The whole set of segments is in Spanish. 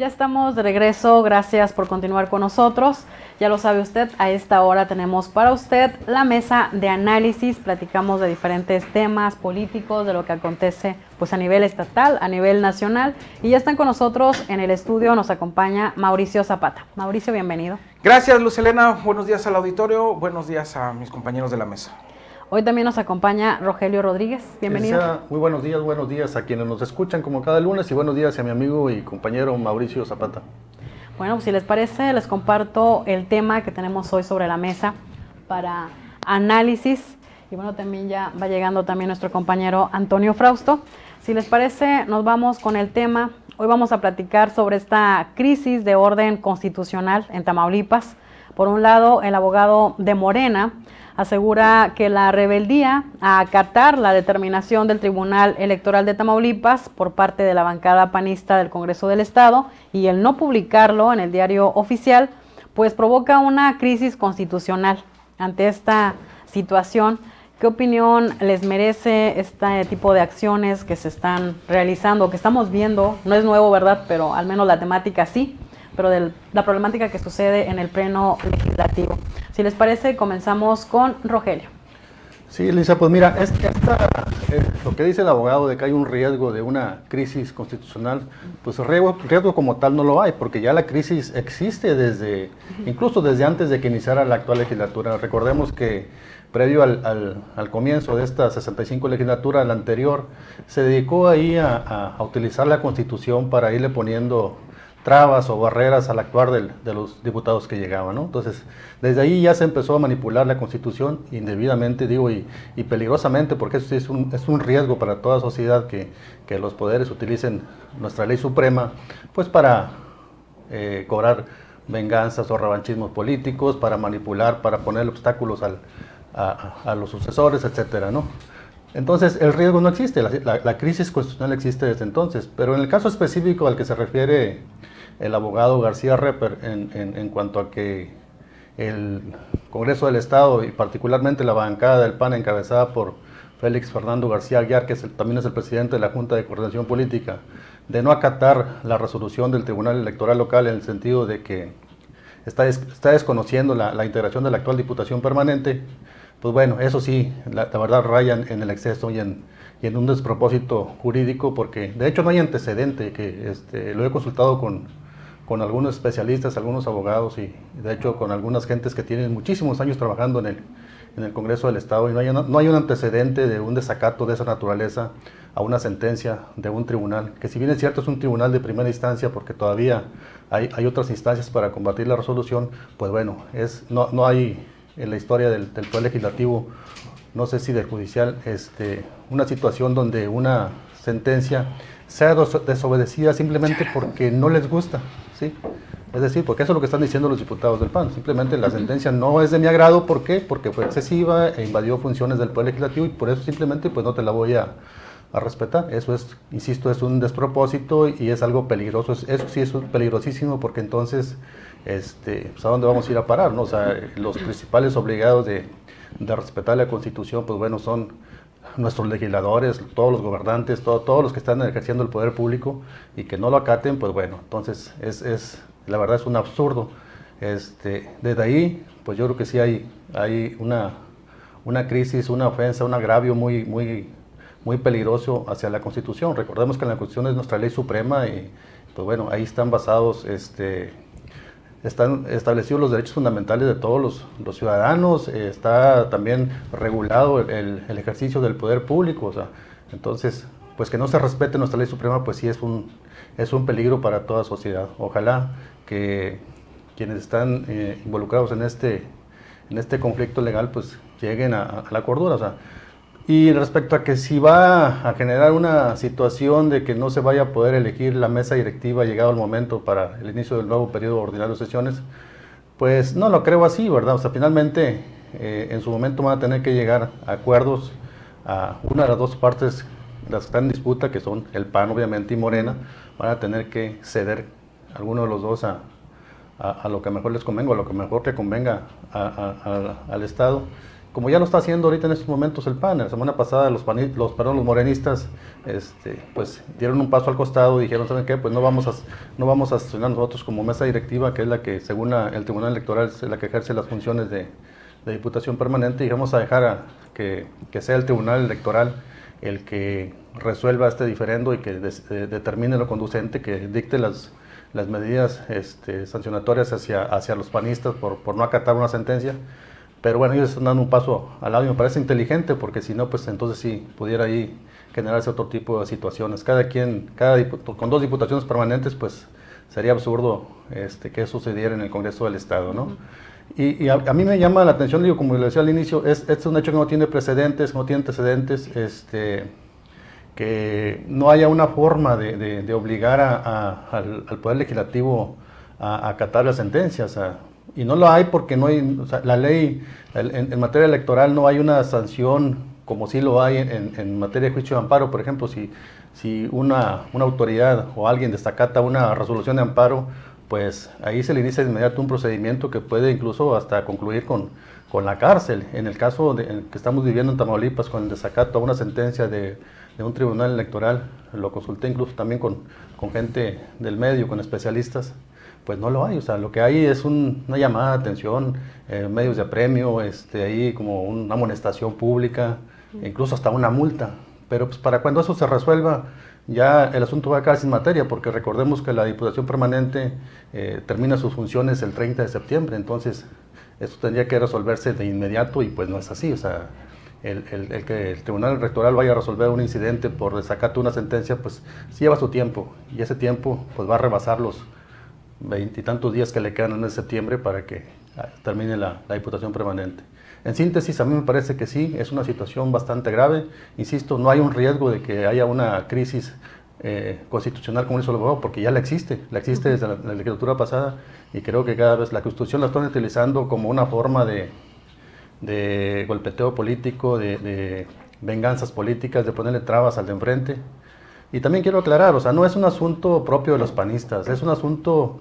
estamos de regreso, gracias por continuar con nosotros. Ya lo sabe usted, a esta hora tenemos para usted la mesa de análisis. Platicamos de diferentes temas políticos, de lo que acontece pues a nivel estatal, a nivel nacional. Y ya están con nosotros en el estudio, nos acompaña Mauricio Zapata. Mauricio, bienvenido. Gracias, Luz Helena. Buenos días al auditorio, buenos días a mis compañeros de la mesa. Hoy también nos acompaña Rogelio Rodríguez, bienvenido. Muy buenos días a quienes nos escuchan como cada lunes y buenos días a mi amigo y compañero Mauricio Zapata. Bueno, pues si les parece, les comparto el tema que tenemos hoy sobre la mesa para análisis. Y bueno, también ya va llegando también nuestro compañero Antonio Frausto. Si les parece, nos vamos con el tema. Hoy vamos a platicar sobre esta crisis de orden constitucional en Tamaulipas. Por un lado, el abogado de Morena asegura que la rebeldía a acatar la determinación del Tribunal Electoral de Tamaulipas por parte de la bancada panista del Congreso del Estado y el no publicarlo en el diario oficial, pues provoca una crisis constitucional. Ante esta situación, ¿qué opinión les merece este tipo de acciones que se están realizando, que estamos viendo? No es nuevo, ¿verdad? Pero al menos la temática sí, pero de la problemática que sucede en el pleno legislativo. Si les parece, comenzamos con Rogelio. Sí, Elisa, pues mira, lo que dice el abogado de que hay un riesgo de una crisis constitucional, pues riesgo como tal no lo hay, porque ya la crisis existe incluso desde antes de que iniciara la actual legislatura. Recordemos que previo al comienzo de esta 65 legislatura, la anterior, se dedicó ahí a utilizar la Constitución para irle poniendo trabas o barreras al actuar de los diputados que llegaban, ¿no? Entonces, desde ahí ya se empezó a manipular la Constitución indebidamente, digo, y peligrosamente, porque eso sí es un riesgo para toda sociedad que los poderes utilicen nuestra ley suprema, pues para cobrar venganzas o revanchismos políticos, para manipular, para poner obstáculos a los sucesores, etcétera, ¿no? Entonces, el riesgo no existe, la crisis constitucional existe desde entonces, pero en el caso específico al que se refiere el abogado García Repper, en cuanto a que el Congreso del Estado y particularmente la bancada del PAN encabezada por Félix Fernando García Aguiar, que también es el presidente de la Junta de Coordinación Política, de no acatar la resolución del Tribunal Electoral Local en el sentido de que está desconociendo la integración de la actual Diputación Permanente, pues bueno, eso sí, la verdad raya en el exceso y en un despropósito jurídico, porque de hecho no hay antecedente, que lo he consultado con algunos especialistas, algunos abogados y de hecho con algunas gentes que tienen muchísimos años trabajando en el Congreso del Estado, y no hay un antecedente de un desacato de esa naturaleza a una sentencia de un tribunal, que si bien es cierto es un tribunal de primera instancia porque todavía hay otras instancias para combatir la resolución, pues bueno, no hay en la historia del Poder Legislativo, no sé si del Judicial, una situación donde una sentencia sea desobedecida simplemente porque no les gusta, ¿sí? Es decir, porque eso es lo que están diciendo los diputados del PAN, simplemente la sentencia no es de mi agrado, ¿por qué? Porque fue excesiva e invadió funciones del Poder Legislativo y por eso simplemente pues no te la voy a respetar. Eso es, insisto, es un despropósito y es algo peligroso, eso sí es peligrosísimo porque entonces pues a dónde vamos a ir a parar, ¿no? O sea, los principales obligados de respetar la Constitución, pues bueno, son nuestros legisladores, todos los gobernantes, todos los que están ejerciendo el poder público y que no lo acaten, pues bueno, entonces la verdad es un absurdo. Desde ahí, pues yo creo que sí hay una crisis, una ofensa, un agravio muy peligroso hacia la Constitución. Recordemos que la Constitución es nuestra ley suprema y pues bueno, ahí están basados están establecidos los derechos fundamentales de todos los ciudadanos, está también regulado el ejercicio del poder público, o sea, entonces, pues que no se respete nuestra ley suprema, pues sí es un peligro para toda sociedad. Ojalá que quienes están involucrados en este conflicto legal, pues lleguen a la cordura, o sea. Y respecto a que si va a generar una situación de que no se vaya a poder elegir la mesa directiva llegado el momento para el inicio del nuevo periodo ordinario de sesiones, pues no lo creo así, ¿verdad? O sea, finalmente en su momento van a tener que llegar a acuerdos a una de las dos partes, las que están en disputa, que son el PAN obviamente y Morena, van a tener que ceder alguno de los dos a lo que mejor les convenga, a lo que mejor le convenga al Estado, como ya lo está haciendo ahorita en estos momentos el PAN. La semana pasada los morenistas pues dieron un paso al costado y dijeron, ¿saben qué? Pues no vamos a sesionar nosotros como mesa directiva, que es la que, según el Tribunal Electoral, es la que ejerce las funciones de Diputación Permanente, y vamos a dejar que sea el Tribunal Electoral el que resuelva este diferendo y que determine lo conducente, que dicte las medidas sancionatorias hacia los panistas por no acatar una sentencia. Pero bueno, ellos están dando un paso al lado y me parece inteligente, porque si no, pues entonces sí pudiera ahí generarse otro tipo de situaciones. Con 2 diputaciones permanentes, pues sería absurdo que eso sucediera en el Congreso del Estado, ¿no? Y a mí me llama la atención, digo, como le decía al inicio, este es un hecho que no tiene precedentes, no tiene antecedentes, que no haya una forma de obligar al Poder Legislativo a acatar las sentencias. Y no lo hay porque no hay, la ley, en materia electoral no hay una sanción como sí lo hay en materia de juicio de amparo. Por ejemplo, si una autoridad o alguien desacata una resolución de amparo, pues ahí se le inicia de inmediato un procedimiento que puede incluso hasta concluir con la cárcel. En el caso que estamos viviendo en Tamaulipas, con el desacato a una sentencia de un tribunal electoral, lo consulté incluso también con gente del medio, con especialistas, pues no lo hay. O sea, lo que hay es una llamada de atención, medios de apremio, ahí como una amonestación pública, incluso hasta una multa. Pero pues para cuando eso se resuelva, ya el asunto va a quedar sin materia, porque recordemos que la Diputación Permanente termina sus funciones el 30 de septiembre, entonces esto tendría que resolverse de inmediato y pues no es así. O sea, el que el Tribunal Electoral vaya a resolver un incidente por desacato de una sentencia, pues sí lleva su tiempo, y ese tiempo pues va a rebasar los 20 y tantos días que le quedan en el septiembre para que termine la Diputación Permanente. En síntesis, a mí me parece que sí, es una situación bastante grave. Insisto, no hay un riesgo de que haya una crisis constitucional como hizo el abogado, porque ya la existe desde la legislatura pasada, y creo que cada vez la Constitución la están utilizando como una forma de golpeteo político, de venganzas políticas, de ponerle trabas al de enfrente. Y también quiero aclarar, o sea, no es un asunto propio de los panistas, es un asunto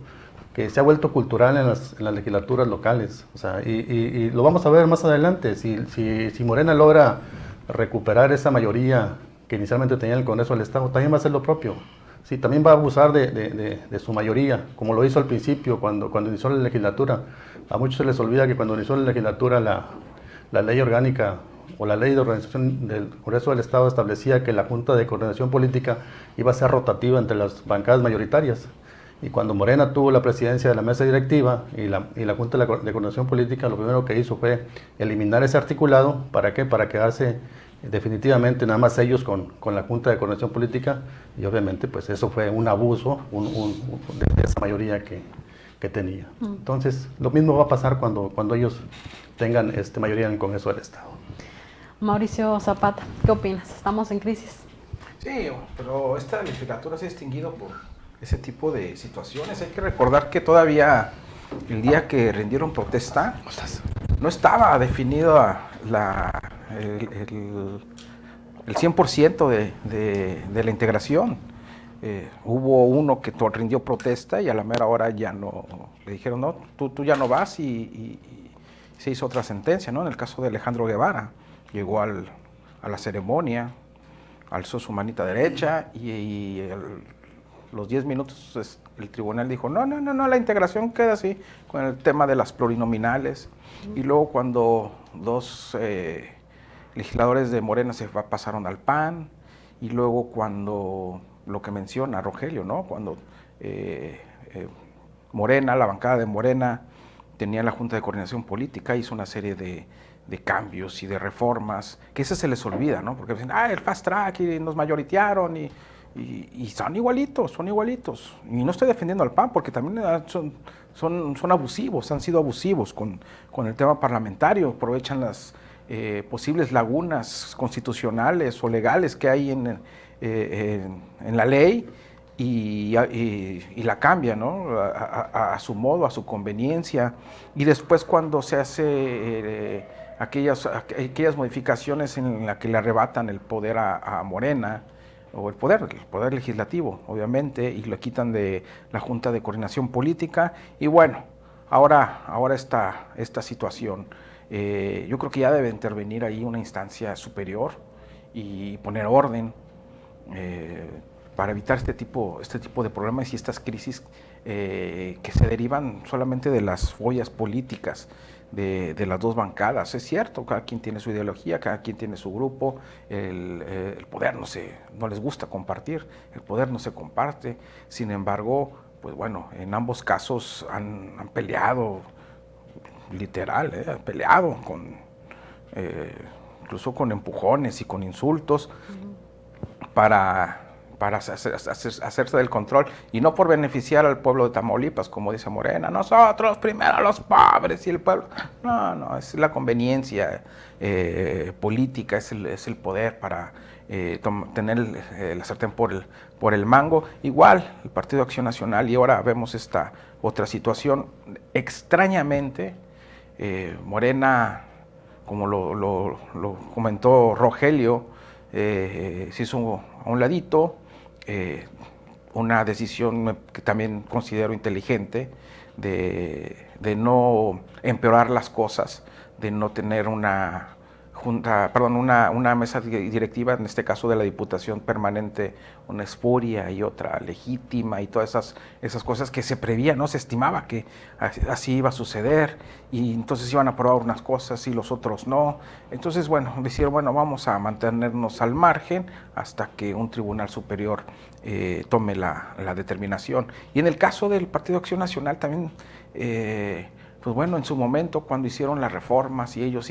que se ha vuelto cultural en las legislaturas locales. O sea, y lo vamos a ver más adelante. Si Morena logra recuperar esa mayoría que inicialmente tenía el Congreso del Estado, también va a hacer lo propio. Sí, también va a abusar de su mayoría, como lo hizo al principio cuando inició la legislatura. A muchos se les olvida que cuando inició la legislatura la ley orgánica o la ley de organización del Congreso del Estado establecía que la Junta de Coordinación Política iba a ser rotativa entre las bancadas mayoritarias. Y cuando Morena tuvo la presidencia de la mesa directiva y la Junta de Coordinación Política, lo primero que hizo fue eliminar ese articulado. ¿Para qué? Para quedarse definitivamente nada más ellos con la Junta de Coordinación Política, y obviamente pues eso fue un abuso de esa mayoría que tenía. Entonces, lo mismo va a pasar cuando ellos tengan mayoría en el Congreso del Estado. Mauricio Zapata, ¿qué opinas? ¿Estamos en crisis? Sí, pero esta legislatura se ha distinguido por ese tipo de situaciones. Hay que recordar que todavía el día que rindieron protesta no estaba definido el 100% de la integración. Hubo uno que rindió protesta y a la mera hora ya no, le dijeron, no, tú ya no vas, y se hizo otra sentencia, ¿no? En el caso de Alejandro Guevara, llegó a la ceremonia, alzó su manita derecha y los 10 minutos el tribunal dijo, no, la integración queda así, con el tema de las plurinominales. Y luego cuando 2 legisladores de Morena pasaron al PAN, y luego cuando, lo que menciona Rogelio, ¿no? Cuando Morena, la bancada de Morena, tenía la Junta de Coordinación Política, hizo una serie de cambios y de reformas, que ese se les olvida, ¿no? Porque dicen, el fast track, y nos mayoritearon, y son igualitos. Y no estoy defendiendo al PAN, porque también son abusivos, han sido abusivos con el tema parlamentario, aprovechan las posibles lagunas constitucionales o legales que hay en la ley, y la cambia, ¿no? A su modo, a su conveniencia. Y después, cuando se hace aquellas modificaciones en las que le arrebatan el poder a Morena, o el poder legislativo, obviamente, y lo quitan de la Junta de Coordinación Política, y bueno, ahora esta situación. Yo creo que ya debe intervenir ahí una instancia superior y poner orden para evitar este tipo de problemas y estas crisis que se derivan solamente de las follas políticas de las dos bancadas. Es cierto, cada quien tiene su ideología, cada quien tiene su grupo, el poder no les gusta compartir, el poder no se comparte. Sin embargo, pues bueno, en ambos casos han peleado, literal, han peleado incluso con empujones y con insultos para hacerse del control, y no por beneficiar al pueblo de Tamaulipas, como dice Morena, nosotros primero los pobres y el pueblo. No, es la conveniencia política, es el poder para tener la sartén por el mango. Igual el Partido Acción Nacional, y ahora vemos esta otra situación. Extrañamente, Morena, como lo comentó Rogelio, se hizo a un ladito. Una decisión que también considero inteligente de no empeorar las cosas, de no tener una mesa directiva, en este caso de la Diputación Permanente, una espuria y otra legítima, y todas esas cosas que se prevían, ¿no? Se estimaba que así iba a suceder, y entonces iban a aprobar unas cosas y los otros no. Entonces, bueno, decir, bueno, vamos a mantenernos al margen hasta que un tribunal superior tome la determinación. Y en el caso del Partido Acción Nacional también, pues bueno, en su momento, cuando hicieron las reformas y ellos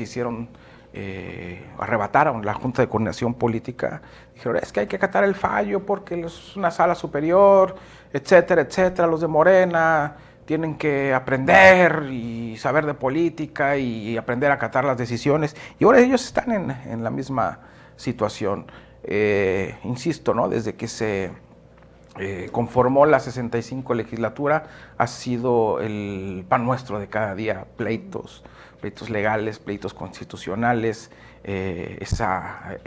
arrebataron la Junta de Coordinación Política, dijeron, es que hay que acatar el fallo porque es una sala superior, etcétera, etcétera. Los de Morena tienen que aprender y saber de política y aprender a acatar las decisiones, y ahora ellos están en la misma situación. Insisto, ¿no? Desde que se conformó la 65 legislatura, ha sido el pan nuestro de cada día: pleitos legales, pleitos constitucionales, esa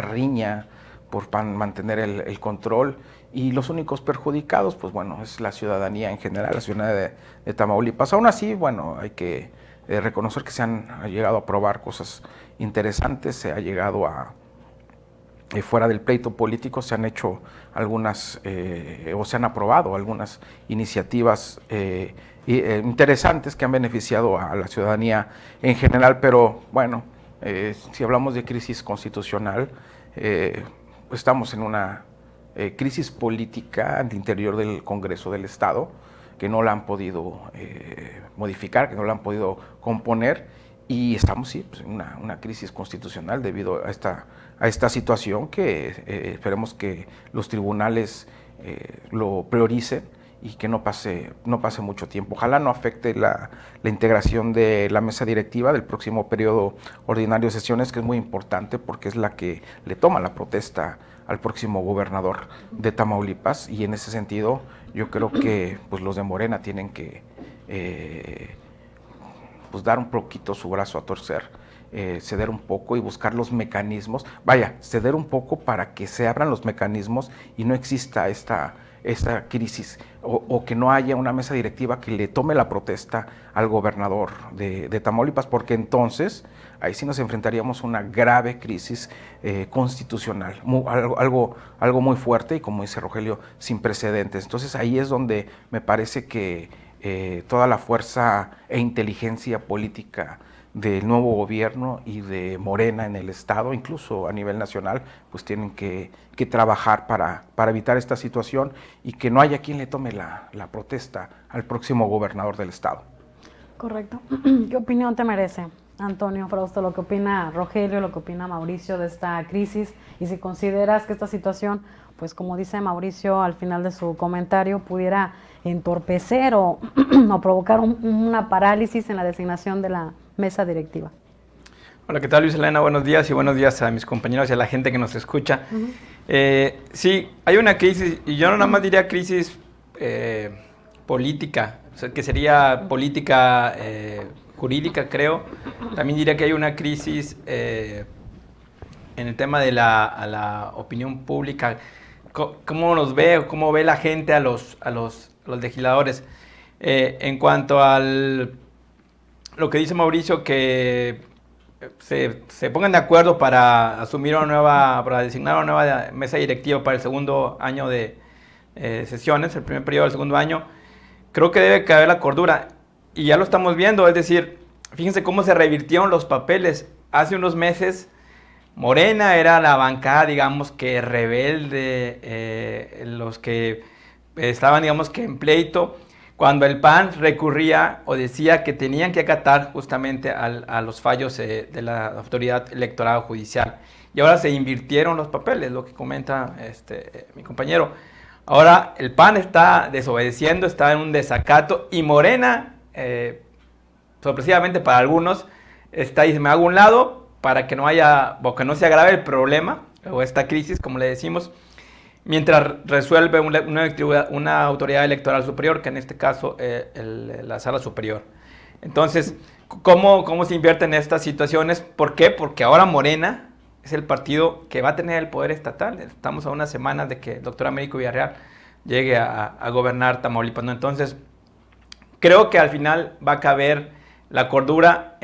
riña por mantener el control, y los únicos perjudicados, pues bueno, es la ciudadanía en general, la ciudadanía de Tamaulipas. Aún así, bueno, hay que reconocer que se han llegado a aprobar cosas interesantes, se ha llegado a fuera del pleito político, se han hecho algunas o se han aprobado algunas iniciativas interesantes que han beneficiado a la ciudadanía en general. Pero bueno, si hablamos de crisis constitucional, estamos en una crisis política al interior del Congreso del Estado, que no la han podido modificar, que no la han podido componer, y estamos pues, en una crisis constitucional debido a esta situación que esperemos que los tribunales lo prioricen y que no pase mucho tiempo. Ojalá no afecte la integración de la mesa directiva del próximo periodo ordinario de sesiones, que es muy importante porque es la que le toma la protesta al próximo gobernador de Tamaulipas, y en ese sentido yo creo que pues, los de Morena tienen que pues dar un poquito su brazo a torcer, ceder un poco y buscar los mecanismos, ceder un poco para que se abran los mecanismos y no exista esta crisis, o que no haya una mesa directiva que le tome la protesta al gobernador de Tamaulipas, porque entonces ahí sí nos enfrentaríamos a una grave crisis constitucional, algo muy fuerte, y como dice Rogelio, sin precedentes. Entonces ahí es donde me parece que toda la fuerza e inteligencia política del nuevo gobierno y de Morena en el Estado, incluso a nivel nacional, pues tienen que trabajar para evitar esta situación y que no haya quien le tome la protesta al próximo gobernador del Estado. Correcto. ¿Qué opinión te merece, Antonio Frausto, lo que opina Rogelio, lo que opina Mauricio de esta crisis? Y si consideras que esta situación, pues como dice Mauricio al final de su comentario, pudiera entorpecer o provocar una parálisis en la designación de la mesa directiva. Hola, ¿qué tal, Luis Elena? Buenos días, y buenos días a mis compañeros y a la gente que nos escucha. Sí, hay una crisis, y yo no nada más diría crisis política, o sea, que sería política jurídica, creo. También diría que hay una crisis en el tema de la opinión pública. ¿Cómo nos ve, cómo ve la gente a los legisladores? En cuanto al lo que dice Mauricio, que se pongan de acuerdo para designar una nueva mesa directiva para el segundo año de sesiones, el primer periodo del segundo año. Creo que debe caber la cordura, y ya lo estamos viendo, es decir, fíjense cómo se revirtieron los papeles. Hace unos meses Morena era la bancada, digamos, que rebelde, los que estaban, digamos, que en pleito, cuando el PAN recurría o decía que tenían que acatar justamente a los fallos de la autoridad electoral judicial. Y ahora se invirtieron los papeles, lo que comenta mi compañero. Ahora el PAN está desobedeciendo, está en un desacato, y Morena, sorpresivamente para algunos, dice, me hago a un lado para que no se agrave el problema o esta crisis, como le decimos, mientras resuelve una autoridad electoral superior, que en este caso la Sala Superior. Entonces, ¿cómo se invierten estas situaciones? ¿Por qué? Porque ahora Morena es el partido que va a tener el poder estatal. Estamos a unas semanas de que el doctor Américo Villarreal llegue a gobernar Tamaulipas, ¿no? Entonces, creo que al final va a caber la cordura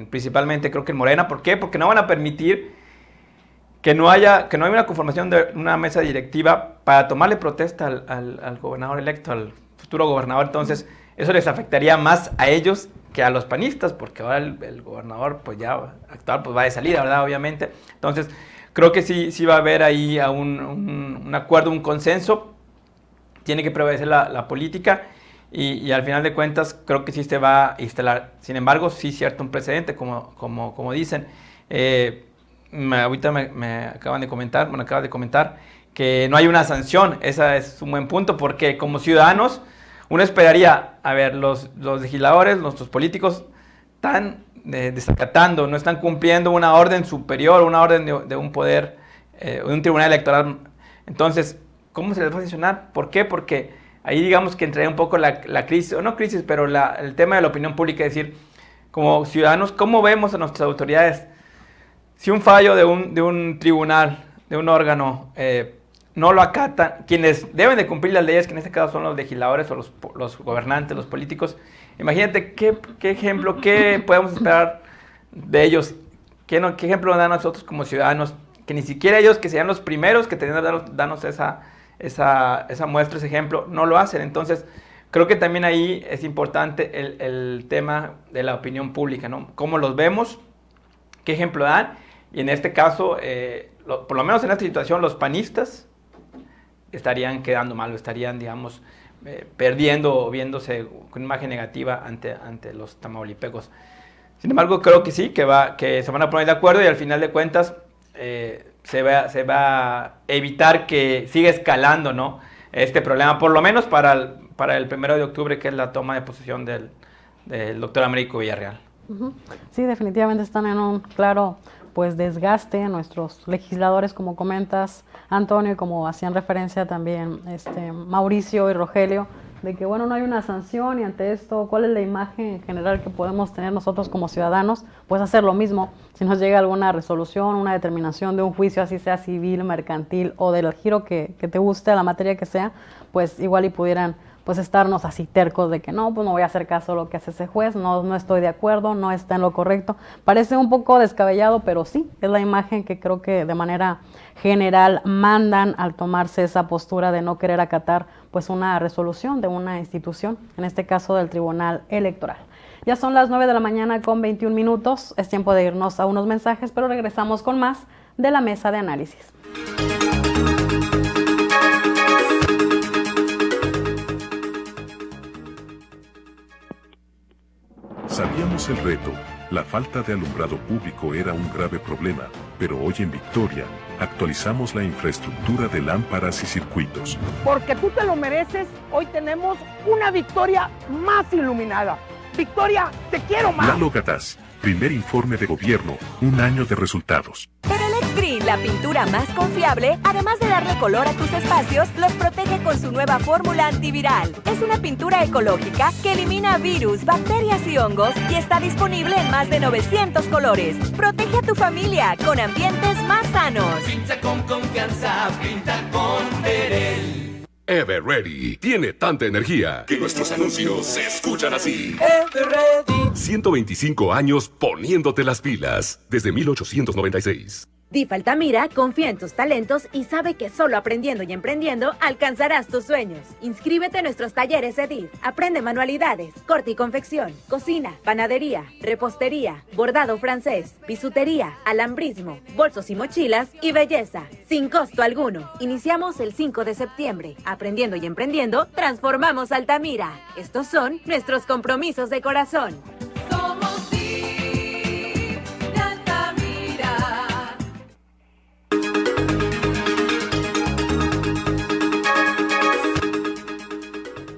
principalmente, creo que en Morena. ¿Por qué? Porque no van a permitir que no haya una conformación de una mesa directiva para tomarle protesta al gobernador electo, al futuro gobernador. Entonces, eso les afectaría más a ellos que a los panistas, porque ahora el gobernador, pues ya actual, pues va de salida, ¿verdad? Obviamente. Entonces, creo que sí va a haber ahí un acuerdo, un consenso. Tiene que prevalecer la política, y al final de cuentas creo que sí se va a instalar. Sin embargo, sí es cierto un precedente, como dicen. Ahorita me acabas de comentar que no hay una sanción. Ese es un buen punto, porque como ciudadanos uno esperaría, a ver, los legisladores, nuestros políticos están desacatando, no están cumpliendo una orden superior, una orden de un poder, de un tribunal electoral. Entonces, ¿cómo se les va a sancionar? ¿Por qué? Porque ahí digamos que entraría un poco la crisis, o no crisis, pero el tema de la opinión pública, es decir, como ciudadanos, ¿cómo vemos a nuestras autoridades? Si un fallo de un tribunal, de un órgano, no lo acatan, quienes deben de cumplir las leyes, que en este caso son los legisladores o los gobernantes, los políticos, imagínate qué ejemplo, qué podemos esperar de ellos, qué ejemplo nos dan a nosotros como ciudadanos, que ni siquiera ellos, que sean los primeros que tendrían que darnos esa muestra, ese ejemplo, no lo hacen. Entonces, creo que también ahí es importante el tema de la opinión pública, ¿no? ¿Cómo los vemos? ¿Qué ejemplo dan? Y en este caso, por lo menos en esta situación, los panistas estarían quedando mal, estarían, digamos, perdiendo o viéndose con imagen negativa ante los tamaulipecos. Sin embargo, creo que sí, que se van a poner de acuerdo, y al final de cuentas se va a evitar que siga escalando, ¿no?, este problema, por lo menos para el 1 de octubre, que es la toma de posesión del doctor Américo Villarreal. Sí, definitivamente están en un claro desgaste nuestros legisladores, como comentas, Antonio, y como hacían referencia también Mauricio y Rogelio, de que no hay una sanción, y ante esto, ¿cuál es la imagen general que podemos tener nosotros como ciudadanos? Pues hacer lo mismo. Si nos llega alguna resolución, una determinación de un juicio, así sea civil, mercantil o del giro que te guste, a la materia que sea, pues igual y pudieran estarnos así tercos de que no voy a hacer caso a lo que hace ese juez, no estoy de acuerdo, no está en lo correcto. Parece un poco descabellado, pero sí, es la imagen que creo que de manera general mandan al tomarse esa postura de no querer acatar una resolución de una institución, en este caso del Tribunal Electoral. Ya son las 9 de la mañana con 21 minutos, es tiempo de irnos a unos mensajes, pero regresamos con más de la mesa de análisis. Sabíamos el reto, la falta de alumbrado público era un grave problema, pero hoy en Victoria, actualizamos la infraestructura de lámparas y circuitos. Porque tú te lo mereces, hoy tenemos una Victoria más iluminada. Victoria, te quiero más. Lalo Gataz, primer informe de gobierno, 1 año de resultados. Perelex Green, la pintura más confiable, además de darle color a tus espacios, los protege con su nueva fórmula antiviral. Es una pintura ecológica que elimina virus, bacterias y hongos y está disponible en más de 900 colores. Protege a tu familia con ambientes más sanos. Pinta con confianza, pinta con Perel. Everready tiene tanta energía que nuestros anuncios se escuchan así. Everready 125 años poniéndote las pilas, desde 1896. DIF Altamira confía en tus talentos y sabe que solo aprendiendo y emprendiendo alcanzarás tus sueños. Inscríbete en nuestros talleres de DIF. Aprende manualidades, corte y confección, cocina, panadería, repostería, bordado francés, bisutería, alambrismo, bolsos y mochilas y belleza, sin costo alguno. Iniciamos el 5 de septiembre. Aprendiendo y emprendiendo, transformamos Altamira. Estos son nuestros compromisos de corazón. Somos DIF de Altamira.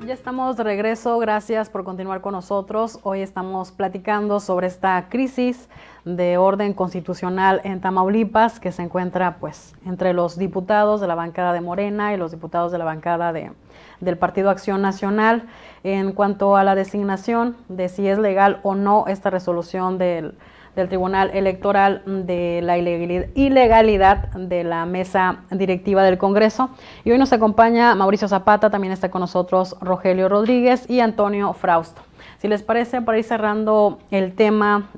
Ya estamos de regreso, gracias por continuar con nosotros. Hoy estamos platicando sobre esta crisis de orden constitucional en Tamaulipas que se encuentra pues entre los diputados de la bancada de Morena y los diputados de la bancada del Partido Acción Nacional en cuanto a la designación de si es legal o no esta resolución del Tribunal Electoral de la ilegalidad de la mesa directiva del Congreso. Y hoy nos acompaña Mauricio Zapata, también está con nosotros Rogelio Rodríguez y Antonio Frausto. Si les parece, para ir cerrando el tema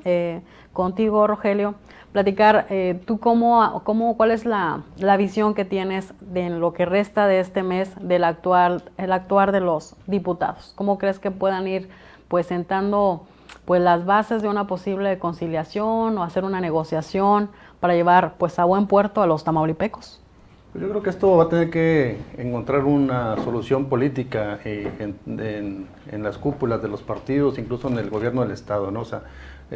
contigo, Rogelio, platicar tú cuál es la visión que tienes en lo que resta de este mes el actuar de los diputados. ¿Cómo crees que puedan ir pues sentando pues las bases de una posible conciliación o hacer una negociación para llevar pues a buen puerto a los tamaulipecos? Yo creo que esto va a tener que encontrar una solución política en las cúpulas de los partidos, incluso en el gobierno del Estado, ¿no? O sea,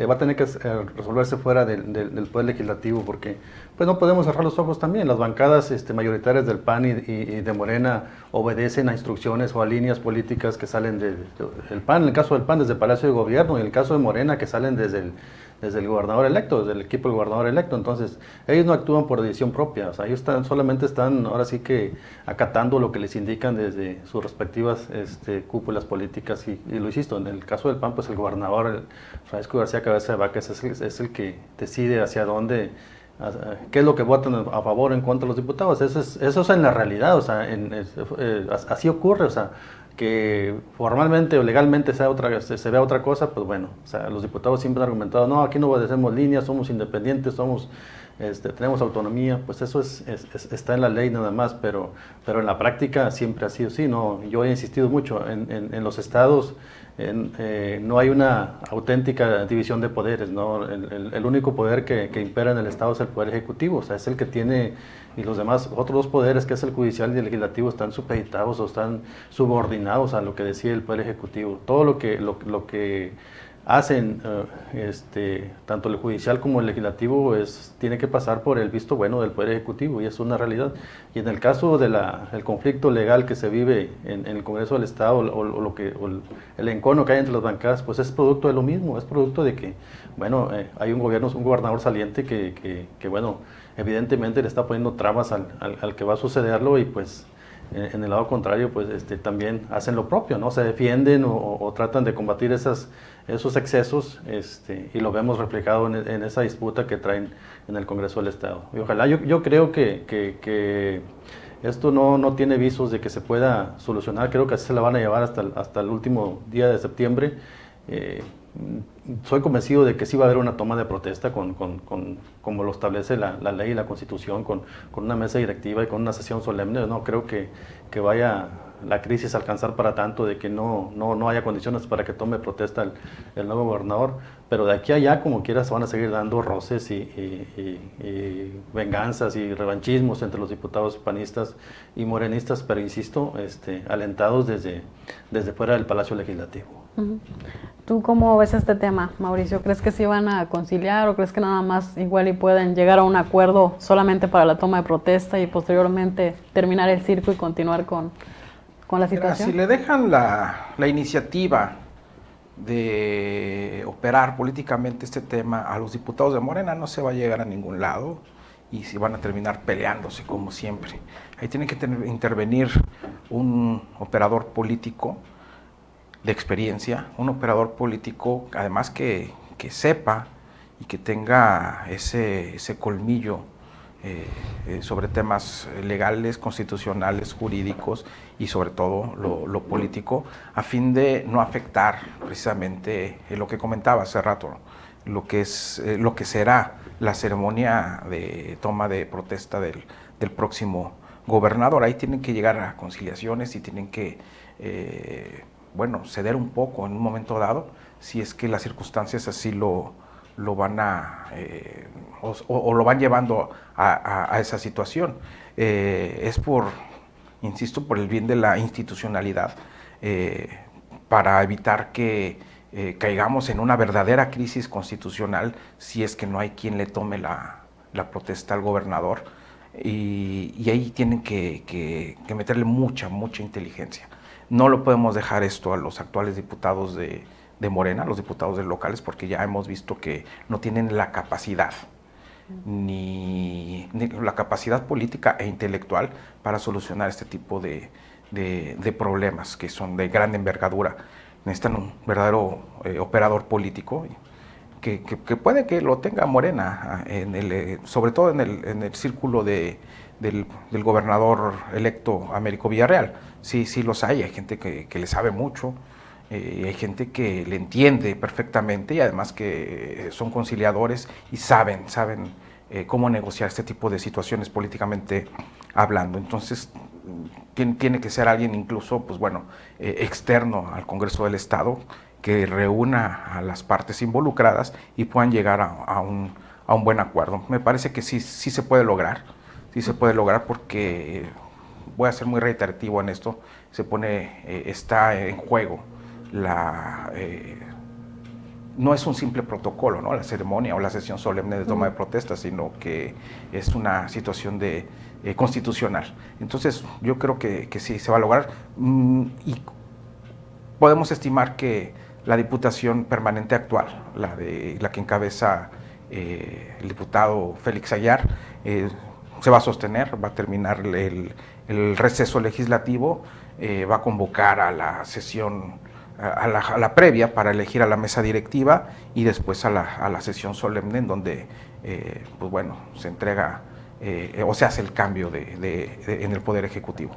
va a tener que resolverse fuera del Poder Legislativo, porque pues no podemos cerrar los ojos también. Las bancadas mayoritarias del PAN y de Morena obedecen a instrucciones o a líneas políticas que salen del PAN, en el caso del PAN desde el Palacio de Gobierno, y en el caso de Morena que salen desde el gobernador electo, desde el equipo del gobernador electo. Entonces, ellos no actúan por decisión propia, o sea, ellos solamente están ahora sí que acatando lo que les indican desde sus respectivas cúpulas políticas, y lo insisto, en el caso del PAN, pues el gobernador Francisco García Cabeza de Vaca es el que decide hacia dónde, qué es lo que votan a favor o en contra de los diputados. Eso es en la realidad, o sea, así ocurre, o sea, que formalmente o legalmente se vea otra cosa, pues bueno, o sea, los diputados siempre han argumentado, no, aquí no obedecemos líneas, somos independientes, tenemos autonomía, pues eso está en la ley nada más, pero en la práctica siempre ha sido así, ¿no? Yo he insistido mucho, en los estados no hay una auténtica división de poderes, ¿no? El único poder que impera en el estado es el poder ejecutivo, o sea, es el que tiene, y los demás, otros dos poderes, que es el judicial y el legislativo, están supeditados o están subordinados a lo que decide el poder ejecutivo. Todo lo que hacen tanto el judicial como el legislativo tiene que pasar por el visto bueno del poder ejecutivo, y es una realidad. Y en el caso del conflicto legal que se vive en el Congreso del Estado, o el encono que hay entre las bancadas, pues es producto de lo mismo, es producto de que, bueno, hay un gobernador saliente que bueno, evidentemente le está poniendo trabas al que va a sucederlo, y pues en el lado contrario, pues también hacen lo propio, ¿no? Se defienden o tratan de combatir esos excesos, y lo vemos reflejado en esa disputa que traen en el Congreso del Estado. Y ojalá, yo creo que esto no tiene visos de que se pueda solucionar. Creo que así se la van a llevar hasta el último día de septiembre. Soy convencido de que sí va a haber una toma de protesta como lo establece la ley y la Constitución, con una mesa directiva y con una sesión solemne. No creo que vaya la crisis a alcanzar para tanto de que no haya condiciones para que tome protesta el nuevo gobernador, pero de aquí a allá, como quiera, se van a seguir dando roces y venganzas y revanchismos entre los diputados panistas y morenistas, pero insisto, alentados desde fuera del Palacio Legislativo. ¿Tú cómo ves este tema, Mauricio? ¿Crees que sí van a conciliar o crees que nada más igual y pueden llegar a un acuerdo solamente para la toma de protesta y posteriormente terminar el circo y continuar con la situación? Si le dejan la iniciativa de operar políticamente este tema a los diputados de Morena, no se va a llegar a ningún lado y se van a terminar peleándose como siempre. Ahí tiene que intervenir un operador político de experiencia, un operador político además que sepa y que tenga ese colmillo sobre temas legales, constitucionales, jurídicos y sobre todo lo político, a fin de no afectar precisamente lo que comentaba hace rato, lo que será la ceremonia de toma de protesta del próximo gobernador. Ahí tienen que llegar a conciliaciones y tienen que ceder un poco en un momento dado, si es que las circunstancias así lo van o lo van llevando a esa situación. Es insisto, por el bien de la institucionalidad, para evitar que caigamos en una verdadera crisis constitucional si es que no hay quien le tome la protesta al gobernador, y ahí tienen que meterle mucha inteligencia. No lo podemos dejar esto a los actuales diputados de Morena, los diputados locales, porque ya hemos visto que no tienen la capacidad, ni la capacidad política e intelectual para solucionar este tipo de problemas que son de gran envergadura. Necesitan un verdadero operador político que puede que lo tenga Morena, sobre todo en el círculo del gobernador electo Américo Villarreal. Sí los hay gente que le sabe mucho, hay gente que le entiende perfectamente y además que son conciliadores y saben cómo negociar este tipo de situaciones políticamente hablando. Entonces tiene que ser alguien incluso externo al Congreso del Estado, que reúna a las partes involucradas y puedan llegar a un buen acuerdo. Me parece que sí se puede lograr, porque voy a ser muy reiterativo en esto, está en juego no es un simple protocolo, ¿no?, la ceremonia o la sesión solemne de toma de protesta, sino que es una situación constitucional. Entonces yo creo que sí se va a lograr, y podemos estimar que la Diputación Permanente actual, la que encabeza el diputado Félix Aguilar, se va a sostener, va a terminar el receso legislativo, va a convocar a la sesión, a la previa para elegir a la mesa directiva y después a la sesión solemne en donde se entrega o se hace el cambio en el Poder Ejecutivo.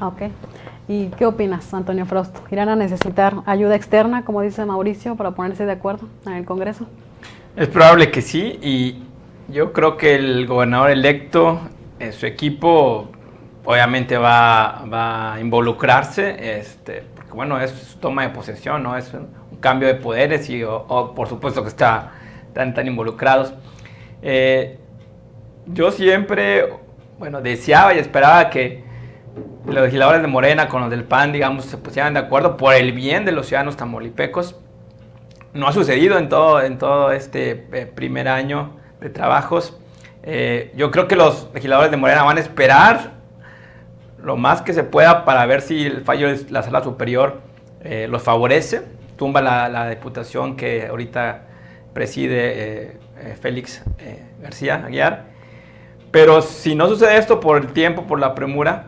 Ok. ¿Y qué opinas, Antonio Frausto? ¿Irán a necesitar ayuda externa, como dice Mauricio, para ponerse de acuerdo en el Congreso? Es probable que sí, y yo creo que el gobernador electo, su equipo, obviamente va a involucrarse, porque es toma de posesión, ¿no? Es un cambio de poderes y por supuesto que están tan involucrados. Yo siempre, deseaba y esperaba que los legisladores de Morena con los del PAN, digamos, se pusieran de acuerdo por el bien de los ciudadanos tamaulipecos. No ha sucedido en todo este primer año de trabajos. Yo creo que los legisladores de Morena van a esperar lo más que se pueda para ver si el fallo de la Sala Superior los favorece, tumba la diputación que ahorita preside Félix García Aguilar. Pero si no sucede esto por el tiempo, por la premura,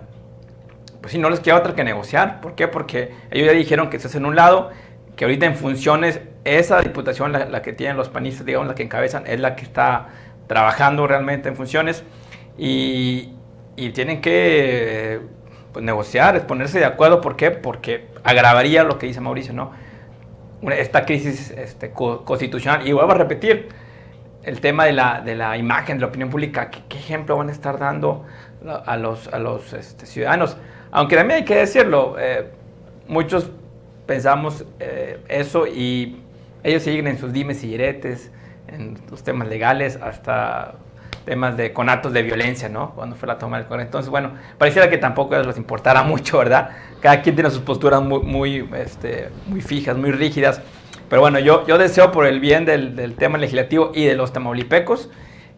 pues sí, no les queda otra que negociar. ¿Por qué? Porque ellos ya dijeron que se hacen un lado, que ahorita en funciones esa diputación, la que tienen los panistas, digamos, la que encabezan, es la que está trabajando realmente en funciones, y tienen que negociar, ponerse de acuerdo. ¿Por qué? Porque agravaría lo que dice Mauricio, ¿no? Esta crisis constitucional. Y vuelvo a repetir, el tema de la imagen, de la opinión pública, ¿qué ejemplo van a estar dando a los ciudadanos? Aunque también hay que decirlo, muchos pensamos eso y ellos siguen en sus dimes y diretes, en los temas legales, hasta temas de conatos de violencia, ¿no? Cuando fue la toma del Congreso. Entonces, pareciera que tampoco les importara mucho, ¿verdad? Cada quien tiene sus posturas muy fijas, muy rígidas. Pero yo deseo por el bien del tema legislativo y de los tamaulipecos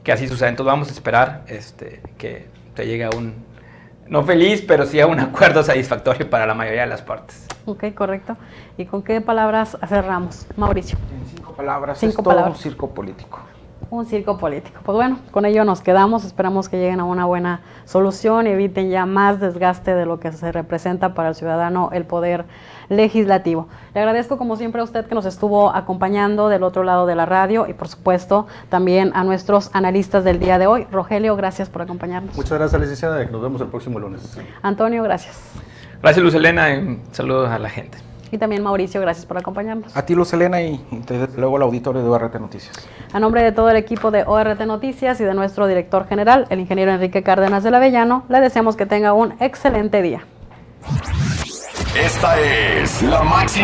que así suceda. Entonces vamos a esperar que se llegue a no feliz, pero sí a un acuerdo satisfactorio para la mayoría de las partes. Ok, correcto. ¿Y con qué palabras cerramos, Mauricio? En 5 palabras, Cinco es todo palabras. un circo político. Un circo político. Pues bueno, con ello nos quedamos, esperamos que lleguen a una buena solución y eviten ya más desgaste de lo que se representa para el ciudadano el poder legislativo. Le agradezco como siempre a usted que nos estuvo acompañando del otro lado de la radio y por supuesto también a nuestros analistas del día de hoy. Rogelio, gracias por acompañarnos. Muchas gracias, licenciada, nos vemos el próximo lunes. Antonio, gracias. Gracias, Luz Helena, y saludos a la gente. Y también Mauricio, gracias por acompañarnos. A ti, Luz Helena, y desde luego al auditorio de ORT Noticias. A nombre de todo el equipo de ORT Noticias y de nuestro director general, el ingeniero Enrique Cárdenas del Avellano, le deseamos que tenga un excelente día. Esta es la máxima